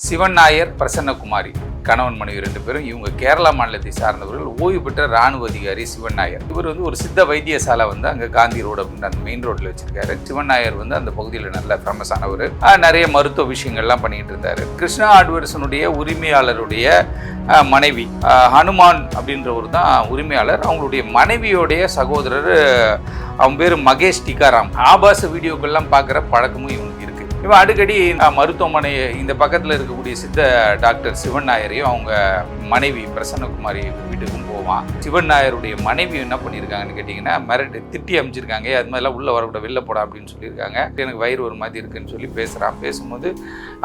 சிவன் நாயர், பிரசன்னகுமாரி கணவன் மனைவி 2 பேரும். இவங்க கேரளா மாநிலத்தை சார்ந்தவர்கள். ஓய்வு பெற்ற ராணுவ அதிகாரி சிவன் நாயர். இவர் ஒரு சித்த வைத்தியசாலை அங்கே காந்தி ரோடு அப்படின்னு அந்த மெயின் ரோட்டில் வச்சிருக்காரு. சிவன் நாயர் அந்த பகுதியில் நல்ல ஃபேமஸ் ஆனவர். நிறைய மருத்துவ விஷயங்கள்லாம் பண்ணிட்டு இருந்தார். கிருஷ்ணா ஆட்வர்ஸனுடைய உரிமையாளருடைய மனைவி ஹனுமான் அப்படின்றவர் தான் உரிமையாளர். அவங்களுடைய மனைவியோடைய சகோதரர், அவங்க பேர் மகேஷ் டிகாராம். ஆபாச வீடியோக்கள்லாம் பார்க்குற பழக்கமும் இவங்களுக்கு இருக்குது. இவன் அடிக்கடி மருத்துவமனை இந்த பக்கத்தில் இருக்கக்கூடிய சித்த டாக்டர் சிவன் நாயரையும் அவங்க மனைவி பிரசன்னகுமாரி வீட்டுக்கும் போவான். சிவன் நாயருடைய மனைவி என்ன பண்ணியிருக்காங்கன்னு கேட்டிங்கன்னா, திட்டி அமைச்சிருக்காங்க. அது மாதிரிலாம் உள்ளே வரக்கூட வெளில போடா அப்படின்னு சொல்லியிருக்காங்க. எனக்கு வயிறு ஒரு மாதிரி இருக்குன்னு சொல்லி பேசும்போது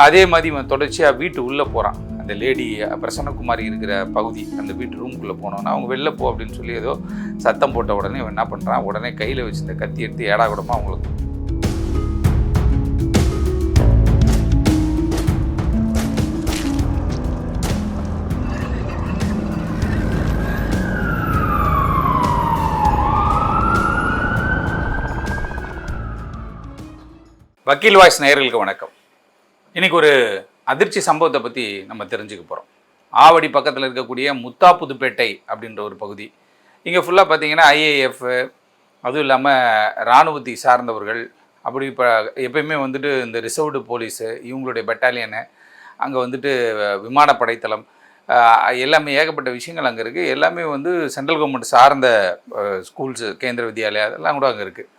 அதே மாதிரி இவன் தொடர்ச்சியாக வீட்டு உள்ளே போகிறான். அந்த லேடி பிரசன்னகுமாரி இருக்கிற பகுதி, அந்த வீட்டு ரூமுக்குள்ளே போனோன்னா அவங்க வெளில போ அப்படின்னு சொல்லி ஏதோ சத்தம் போட்ட உடனே இவன் என்ன பண்ணுறான், உடனே கையில் வச்சு இந்த கத்தி எடுத்து ஏடா கூடமாக அவங்களுக்கு வக்கீல் வாய்ஸ் நேயர்களுக்கு வணக்கம். இன்றைக்கி ஒரு அதிர்ச்சி சம்பவத்தை பற்றி நம்ம தெரிஞ்சுக்க போகிறோம். ஆவடி பக்கத்தில் இருக்கக்கூடிய முத்தாப்புதுப்பேட்டை அப்படின்ற ஒரு பகுதி. இங்கே ஃபுல்லாக பார்த்தீங்கன்னா ஐஏஎஃப், அதுவும் இல்லாமல் இராணுவத்தை சார்ந்தவர்கள், அப்படி இப்போ எப்பயுமே இந்த ரிசர்வ்டு போலீஸு இவங்களுடைய பெட்டாலியனு, அங்கே விமானப்படைத்தளம், எல்லாமே ஏகப்பட்ட விஷயங்கள் அங்கே இருக்குது. எல்லாமே சென்ட்ரல் கவர்மெண்ட் சார்ந்த ஸ்கூல்ஸு, கேந்திர வித்யாலயா அதெல்லாம் கூட அங்கே இருக்குது.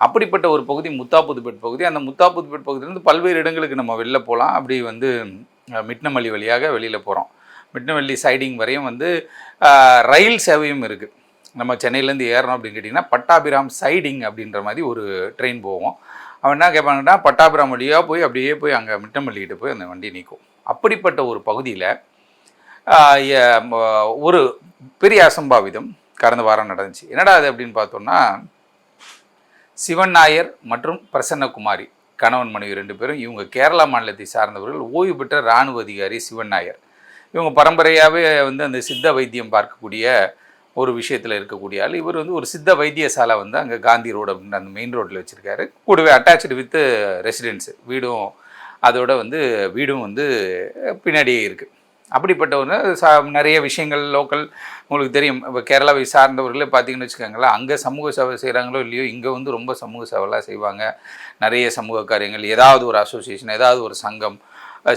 அப்படிப்பட்ட ஒரு பகுதி முத்தாப்புதுப்பேட் பகுதி. அந்த முத்தாப்புதுப்பேட் பகுதியிலேருந்து பல்வேறு இடங்களுக்கு நம்ம வெளில போகலாம். அப்படி மிட்னமல்லி வழியாக வெளியில் போகிறோம். மிட்னமல்லி சைடிங் வரையும் ரயில் சேவையும் இருக்குது. நம்ம சென்னையிலேருந்து ஏறணும் அப்படின்னு கேட்டிங்கன்னா பட்டாபிராம் சைடிங் அப்படின்ற மாதிரி ஒரு ட்ரெயின் போவோம். அவன் என்ன கேட்பாங்கன்னா, பட்டாபிராம் வழியாக போய் அப்படியே போய் அங்கே மிட்னமல்லிக்கிட்ட போய் அந்த வண்டி நிற்கும். அப்படிப்பட்ட ஒரு பகுதியில் ஒரு பெரிய அசம்பாவிதம் கடந்த வாரம் நடந்துச்சு. என்னடா அது அப்படின்னு பார்த்தோம்னா, சிவன் நாயர் மற்றும் பிரசன்னகுமாரி கணவன் மனைவி 2 பேரும். இவங்க கேரளா மாநிலத்தை சார்ந்தவர்கள். ஓய்வு பெற்ற இராணுவ அதிகாரி சிவன் நாயர். இவங்க பரம்பரையாகவே அந்த சித்த வைத்தியம் பார்க்கக்கூடிய ஒரு விஷயத்தில் இருக்கக்கூடிய ஆள். இவர் ஒரு சித்த வைத்தியசாலை அங்கே காந்தி ரோடு அப்படின்னு அந்த மெயின் ரோட்டில் வச்சுருக்காரு. கூடவே அட்டாச்சு வித் ரெசிடென்ஸு, வீடும் அதோட வீடும் பின்னாடியே இருக்குது. அப்படிப்பட்ட நிறைய விஷயங்கள் லோக்கல் உங்களுக்கு தெரியும். இப்போ கேரளாவை சார்ந்தவர்களே பார்த்தீங்கன்னு வச்சுக்கோங்களேன், அங்கே சமூக சேவை செய்கிறாங்களோ இல்லையோ, இங்கே ரொம்ப சமூக சேவைலாம் செய்வாங்க. நிறைய சமூக காரியங்கள், ஏதாவது ஒரு அசோசியேஷன், ஏதாவது ஒரு சங்கம்,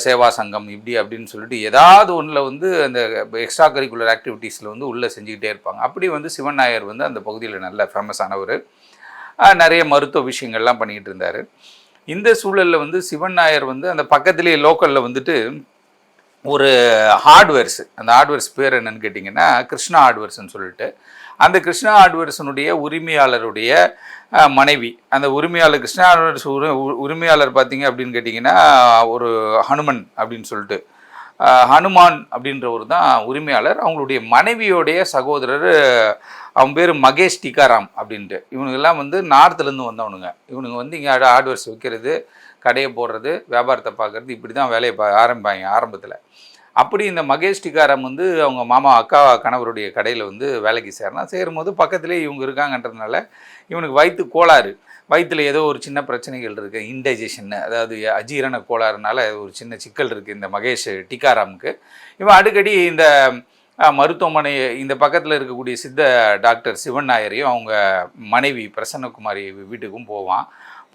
சேவா சங்கம், இப்படி அப்படின்னு சொல்லிட்டு ஏதாவது ஒன்றில் அந்த எக்ஸ்ட்ரா கரிக்குலர் ஆக்டிவிட்டீஸில் உள்ளே செஞ்சுக்கிட்டே இருப்பாங்க. அப்படி சிவன் நாயர் அந்த பகுதியில் நல்ல ஃபேமஸ் ஆனவர். நிறைய மருத்துவ விஷயங்கள்லாம் பண்ணிக்கிட்டு இருந்தார். இந்த சூழலில் சிவன் நாயர் அந்த பக்கத்துலேயே லோக்கலில் ஒரு ஹார்ட்வேர்ஸு, அந்த ஹார்ட்வேர்ஸ் பேர் என்னன்னு கேட்டிங்கன்னா கிருஷ்ணா ஹார்ட்வேர்ஸ்ன்னு சொல்லிட்டு, அந்த கிருஷ்ணா ஹார்ட்வேர்ஸினுடைய உரிமையாளருடைய மனைவி, அந்த உரிமையாளர் கிருஷ்ணா ஹார்ட்வேர்ஸ் உரிமையாளர் பார்த்திங்க அப்படின்னு கேட்டிங்கன்னா ஒரு ஹனுமன் அப்படின்னு சொல்லிட்டு, ஹனுமான் அப்படின்றவர் தான் உரிமையாளர். அவங்களுடைய மனைவியோடைய சகோதரர், அவங்க பேர் மகேஷ் டிகாராம் அப்படின்ட்டு. இவனுங்கெல்லாம் நார்த்துலேருந்து வந்தவனுங்க. இவனுங்க இங்கே ஹார்ட்வேர்ஸ் வைக்கிறது, கடையை போடுறது, வியாபாரத்தை பார்க்குறது, இப்படி தான் வேலையை ஆரம்பிப்பாங்க ஆரம்பத்தில். அப்படி இந்த மகேஷ் டிகாராம் அவங்க மாமா அக்கா கணவருடைய கடையில் வேலைக்கு சேரும்போது பக்கத்துலேயே இவங்க இருக்காங்கன்றதுனால இவனுக்கு வயிற்று கோளாறு, வயிற்றில் ஏதோ ஒரு சின்ன பிரச்சனைகள் இருக்குது, இன்டைஜஷன், அதாவது அஜீரண கோளாறுனால ஒரு சின்ன சிக்கல் இருக்குது இந்த மகேஷ் டிகாராமுக்கு. இவன் அடிக்கடி இந்த மருத்துவமனை இந்த பக்கத்தில் இருக்கக்கூடிய சித்த டாக்டர் சிவன் நாயரையும் அவங்க மனைவி பிரசன்னகுமாரி வீட்டுக்கும் போவான்.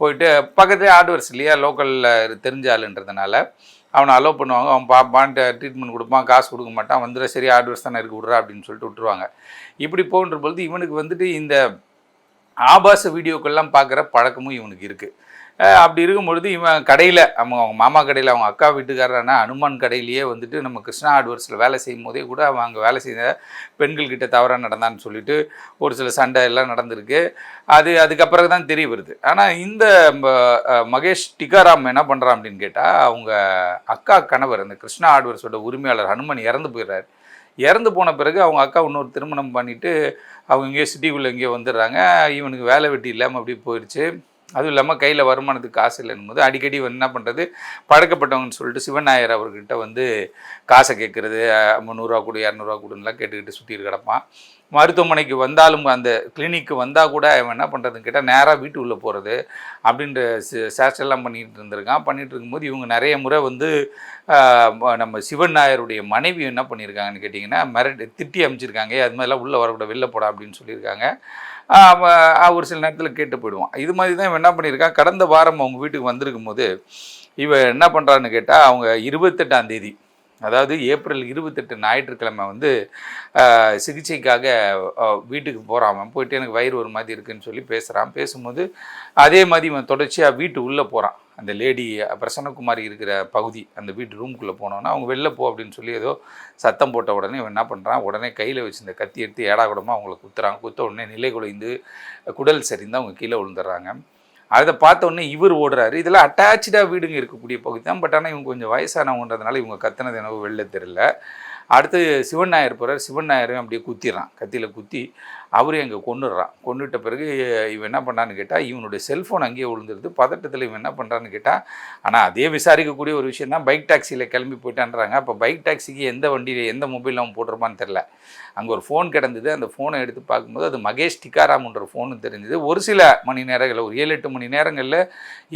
போயிட்டு பக்கத்துலேயே ஹார்ட்வேர்ஸ் இல்லையா, லோக்கலில் தெரிஞ்ச ஆளுன்றதுனால அவனை அலோவ் பண்ணுவாங்க. அவன் பாப்பான்ட்டு ட்ரீட்மெண்ட் கொடுப்பான், காசு கொடுக்க மாட்டான். சரி ஹார்ட்வேர்ஸ் தானே இருக்கு விட்றா அப்படின்னு சொல்லிட்டு விட்டுருவாங்க. இப்படி போகின்ற பொழுது இவனுக்கு இந்த ஆபாச வீடியோக்கள்லாம் பார்க்குற பழக்கமும் இவனுக்கு இருக்குது. அப்படி இருக்கும்பொழுது இவன் கடையில், அவங்க மாமா கடையில், அவங்க அக்கா வீட்டுக்காரரான ஹனுமான் கடையிலேயே நம்ம கிருஷ்ணா ஹார்ட்வேர்ஸில் வேலை செய்யும் போதே கூட அவன் அங்கே வேலை செய்த பெண்கள்கிட்ட தவறாக நடந்தான்னு சொல்லிட்டு ஒரு சில சண்டை எல்லாம் நடந்திருக்கு. அதுக்கப்புறம் தான் தெரிய வருது. ஆனால் இந்த மகேஷ் டிகாராம் என்ன பண்ணுறான் அப்படின்னு கேட்டால், அவங்க அக்கா கணவர், அந்த கிருஷ்ணா ஹார்ட்வேர்ஸோட உரிமையாளர் ஹனுமன் இறந்து போயிடுறாரு. இறந்து போன பிறகு அவங்க அக்கா இன்னொரு திருமணம் பண்ணிவிட்டு அவங்க இங்கேயோ சிட்டிக்குள்ளே எங்கேயோ வந்துடுறாங்க. இவனுக்கு வேலை வெட்டி இல்லாமல் அப்படி போயிடுச்சு. அதுவும் இல்லாமல் கையில் வருமானத்துக்கு காசு இல்லைன்னும் போது அடிக்கடி வந்து என்ன பண்ணுறது, பழக்கப்பட்டவங்கன்னு சொல்லிட்டு சிவன் நாயர் அவர்கிட்ட வந்து காசை கேட்குறது, 300 கொடு 200 கொடுன்னுலாம் கேட்டுக்கிட்டு சுற்றிட்டு கிடப்பான். மருத்துவமனைக்கு வந்தாலும் அந்த கிளினிக்கு வந்தால் கூட அவன் என்ன பண்ணுறதுன்னு கேட்டால் நேராக வீட்டு உள்ளே போகிறது அப்படின்ற சேஷ்டெல்லாம் பண்ணிகிட்டு இருந்திருக்கான். பண்ணிகிட்டு இருக்கும்போது இவங்க நிறைய முறை வந்து நம்ம சிவன் நாயருடைய மனைவி என்ன பண்ணியிருக்காங்கன்னு கேட்டிங்கன்னா, திட்டி அமைச்சிருக்காங்க. அது மாதிரிலாம் உள்ளே வரக்கூடாது, வெளில போடா அப்படின்னு சொல்லியிருக்காங்க. ஒரு சில நேரத்தில் கேட்டு போயிடுவான். இது மாதிரி தான் இவன் என்ன பண்ணியிருக்கான், கடந்த வாரம் அவங்க வீட்டுக்கு வந்திருக்கும் போது இவன் என்ன பண்ணுறான்னு கேட்டால், அவங்க 28ஆம் தேதி, அதாவது ஏப்ரல் 28 ஞாயிற்றுக்கிழமை வந்து சிகிச்சைக்காக வீட்டுக்கு போகிறான். அவன் போயிட்டு எனக்கு வயிறு ஒரு மாதிரி இருக்குதுன்னு சொல்லி பேசுகிறான். பேசும்போது அதே மாதிரி இவன் தொடர்ச்சியாக வீட்டு உள்ளே போகிறான். அந்த லேடி பிரசன்னகுமாரி இருக்கிற பகுதி, அந்த வீட்டு ரூமுக்குள்ளே போனோன்னா அவங்க வெளில போ அப்படின்னு சொல்லி ஏதோ சத்தம் போட்ட உடனே இவன் என்ன பண்ணுறான், உடனே கையில் வச்சு இந்த கத்தி எடுத்து ஏடாகுடமாக அவங்கள குத்துறாங்க. குத்த உடனே நிலை குலைந்து குடல் சரிந்து அவங்க கீழே விழுந்துடுறாங்க. அதை பார்த்த உடனே இவர் ஓடுறாரு. இதெல்லாம் அட்டாச்சாக வீடுங்க இருக்கக்கூடிய பகுதி தான். பட் ஆனால் இவங்க கொஞ்சம் வயசானவன்றதுனால இவங்க கத்தினது என்னவோ வெளில தெரியல. அடுத்து சிவன் நாயர் போகிறார். சிவன் நாயரையும் அப்படியே குத்திடுறான். கத்தியில் குத்தி அவரையும் அங்கே கொன்னுடுறான். கொண்டுட்ட பிறகு இவன் என்ன பண்ணான்னு கேட்டால், இவனுடைய செல்ஃபோன் அங்கேயே விழுந்துருது. பதட்டத்தில் இவன் என்ன பண்ணுறான்னு கேட்டால், ஆனால் அதே விசாரிக்கக்கூடிய ஒரு விஷயம் தான், பைக் டாக்ஸியில் கிளம்பி போயிட்டான்றாங்க. அப்போ பைக் டாக்ஸிக்கு எந்த வண்டியில் எந்த மொபைலில் அவன் போட்டிருப்பான்னு தெரில. அங்கே ஒரு ஃபோன் கிடந்தது. அந்த ஃபோனை எடுத்து பார்க்கும்போது அது மகேஷ் டிகாராம்ன்ற ஃபோனு தெரிஞ்சது. ஒரு சில மணி நேரங்களில், ஒரு 7-8 மணி நேரங்களில்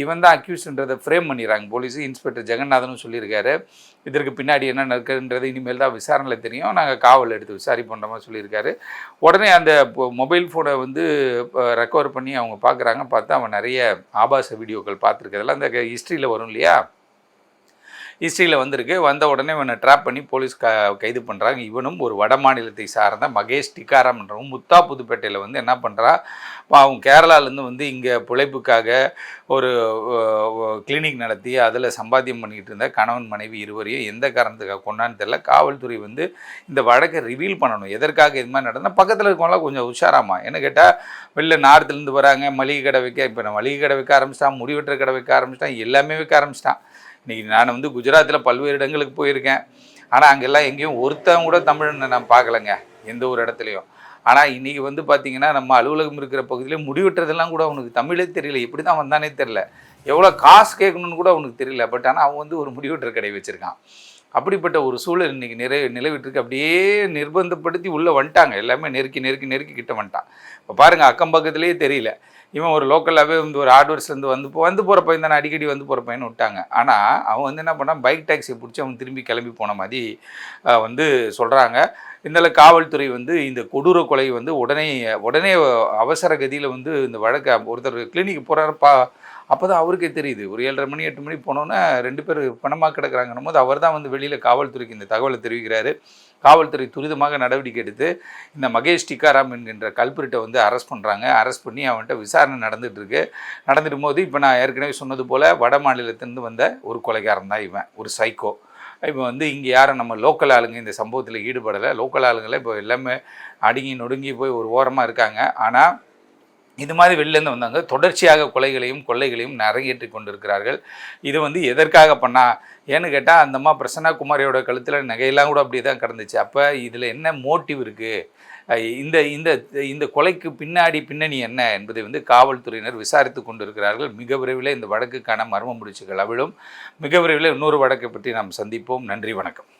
இவன் தான் அக்யூஸ்ன்றதை ஃப்ரேம் பண்ணிடுறாங்க போலீஸு. இன்ஸ்பெக்டர் ஜெகநாதனும் சொல்லியிருக்காரு, இதற்கு பின்னாடி என்ன நடக்குதுன்றது இனிமேல் தான் விசாரணையில் தெரியும், நாங்கள் காவல் எடுத்து விசாரிப்போன்ற மாதிரி சொல்லியிருக்காரு. உடனே அந்த மொபைல் ஃபோனை வந்து ரெக்கவர் பண்ணி அவங்க பார்க்குறாங்க. பார்த்தா அவன் நிறைய ஆபாச வீடியோக்கள் பார்த்துருக்கிறதெல்லாம் அந்த ஹிஸ்ட்ரியில் வரும் இல்லையா, ஹிஸ்ட்ரியில் வந்திருக்கு. வந்த உடனே இவனை ட்ராப் பண்ணி போலீஸ் கைது பண்ணுறாங்க. இவனும் ஒரு வட மாநிலத்தை சார்ந்த மகேஷ் டிகாராம்ன்றவன் முத்தா புதுப்பேட்டையில் வந்து என்ன பண்ணுறா, அவங்க கேரளாலேருந்து வந்து இங்கே பிழைப்புக்காக ஒரு கிளினிக் நடத்தி அதில் சம்பாத்தியம் பண்ணிக்கிட்டு இருந்த கணவன் மனைவி இருவரையும் எந்த காரணத்துக்காக கொண்டான்னு தெரியல. காவல்துறை வந்து இந்த வழக்கை ரிவீல் பண்ணணும், எதற்காக இது மாதிரி நடந்தால். பக்கத்தில் இருக்கவங்களாம் கொஞ்சம் உஷாராமா. என்ன கேட்டால், வெளில நார்த்துலேருந்து வராங்க, மளிகை கடை வைக்க, இப்போ நான் மளிகை கடை வைக்க ஆரம்பிச்சிட்டான், முடிவெட்டுற கடை வைக்க ஆரம்பிச்சிட்டான், எல்லாமே வைக்க ஆரம்பிச்சிட்டான். இன்றைக்கி நான் வந்து குஜராத்தில் பல்வேறு இடங்களுக்கு போயிருக்கேன். ஆனால் அங்கெல்லாம் எங்கேயும் ஒருத்தவங்க கூட தமிழனை நான் பார்க்கலைங்க, எந்த ஒரு இடத்துலையும். ஆனால் இன்றைக்கி வந்து பார்த்திங்கன்னா, நம்ம அலுவலகம் இருக்கிற பகுதியிலே முடிவெட்டுறதெல்லாம் கூட அவனுக்கு தமிழே தெரியல, எப்படி தான் வந்தானே தெரில, எவ்வளோ காசு கேட்கணுன்னு கூட அவனுக்கு தெரியல. பட் ஆனால் அவன் வந்து ஒரு முடிவெட்டுற கடை வச்சுருக்கான். அப்படிப்பட்ட ஒரு சூழல் இன்றைக்கி நிலவிட்டுருக்கு. அப்படியே நிர்பந்தப்படுத்தி உள்ளே வந்துட்டாங்க. எல்லாமே நெருக்கி நெருக்கி நெருக்கி கிட்ட வந்துட்டான். இப்போ பாருங்கள், அக்கம் பக்கத்துலேயே தெரியல. இவன் ஒரு லோக்கலாகவே வந்து ஒரு ஹார்ட்வேர்ஸ்லேருந்து வந்து போகிற பையன் தானே, அடிக்கடி வந்து போகிற பையனை விட்டாங்க. ஆனால் அவன் வந்து என்ன பண்ணான், பைக் டாக்ஸியை பிடிச்சி அவன் திரும்பி கிளம்பி போன மாதிரி வந்து சொல்கிறாங்க. இருந்தாலும் காவல்துறை வந்து இந்த கொடூர கொலை வந்து உடனே அவசர கதியில் வந்து இந்த வழக்கை, ஒருத்தர் கிளினிக் போகிறாருப்பா, அப்போ தான் அவருக்கே தெரியுது. ஒரு 7:30 மணி 8 மணி போனோன்னே 2 பேர் பணமாக கிடக்குறாங்கன்னும் போது அவர் தான் வந்து வெளியில் காவல்துறைக்கு இந்த தகவலை தெரிவிக்கிறாரு. காவல்துறை துரிதமாக நடவடிக்கை எடுத்து இந்த மகேஷ் டிகாராம் என்கின்ற கல்பிரிட்டை வந்து அரெஸ்ட் பண்ணுறாங்க. அரெஸ்ட் பண்ணி அவன்கிட்ட விசாரணை நடந்துட்டு போது, இப்போ நான் ஏற்கனவே சொன்னது போல் வட மாநிலத்திலேருந்து வந்த ஒரு கொலைகாரன் தான் இவன், ஒரு சைக்கோ. இப்போ வந்து இங்கே யாரும் நம்ம லோக்கல் ஆளுங்க இந்த சம்பவத்தில் ஈடுபடலை. லோக்கல் ஆளுங்களை இப்போ எல்லாமே அடுங்கி நொடுங்கி போய் ஒரு ஓரமாக இருக்காங்க. ஆனால் இது மாதிரி வெளிலேருந்து வந்தாங்க, தொடர்ச்சியாக கொலைகளையும் கொள்ளைகளையும் அரங்கேற்றி கொண்டிருக்கிறார்கள். இது வந்து எதற்காக பண்ணா ஏன்னு கேட்டால், அந்தம்மா பிரசன்னா குமாரியோட கழுத்தில் நகையெல்லாம் கூட அப்படி தான் கிடந்துச்சு. அப்போ இதில் என்ன மோட்டிவ் இருக்குது, இந்த இந்த இந்த கொலைக்கு பின்னணி என்ன என்பதை வந்து காவல்துறையினர் விசாரித்து கொண்டிருக்கிறார்கள். மிக விரைவில் இந்த வழக்குக்கான மர்ம முடிச்சுகள் அவிழும். மிக விரைவில் இன்னொரு வழக்கை பற்றி நாம் சந்திப்போம். நன்றி, வணக்கம்.